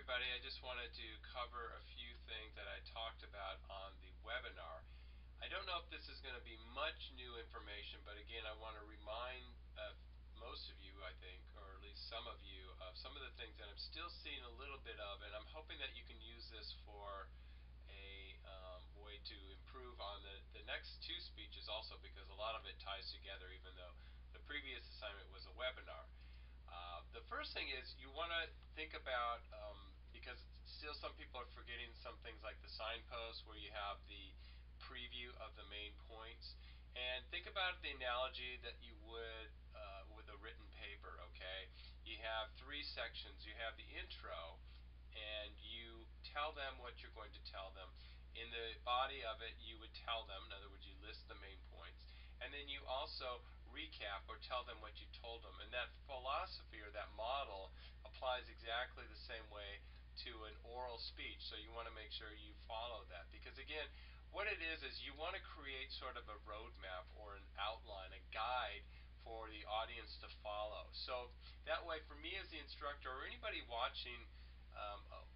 everybody. I just wanted to cover a few things that I talked about on the webinar. I don't know if this is going to be much new information, but again, I want to remind most of you, I think, or at least some of you, of some of the things that I'm still seeing a little bit of, and I'm hoping that you can use this for a way to improve on the next two speeches also, because a lot of it ties together, even though the previous assignment was a webinar. The first thing is you want to think about, because still some people are forgetting some things like the signpost where you have the preview of the main points, and think about the analogy that you would with a written paper. Okay, you have three sections. You have the intro, and you tell them what you're going to tell them. In the body of it, you would tell them, in other words, you list the main points, and then you also recap or tell them what you told them. And that philosophy or that model applies exactly the same way to an oral speech, so you want to make sure you follow that, because again, what it is you want to create sort of a roadmap or an outline, a guide for the audience to follow. So that way, for me as the instructor or anybody watching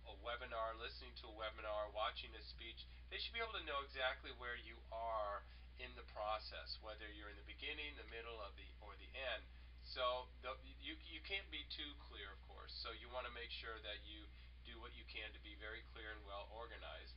a webinar, listening to a webinar, watching a speech, they should be able to know exactly where you are in the process, whether you're in the beginning, the middle, of or the end. So you can't be too clear, of course. So you want to make sure that you do what you can to be very clear and well organized.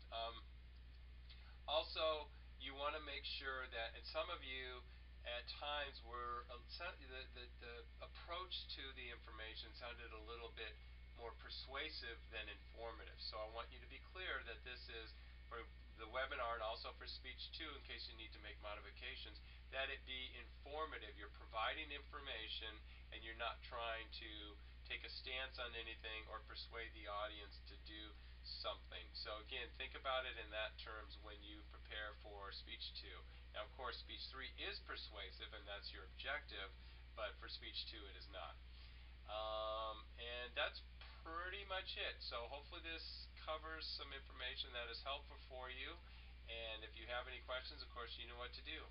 Also, you want to make sure that, and some of you at times were the approach to the information sounded a little bit more persuasive than informative. So I want you to be clear that this is for the webinar and also for speech 2, in case you need to make modifications, that it be informative. You're providing information and you're not trying to take a stance on anything or persuade the audience to do something. So again, think about it in that terms when you prepare for speech 2. Now of course speech 3 is persuasive and that's your objective, but for speech 2 it is not. And that's pretty much it. So hopefully this covers some information that is helpful for you, and if you have any questions, of course you know what to do.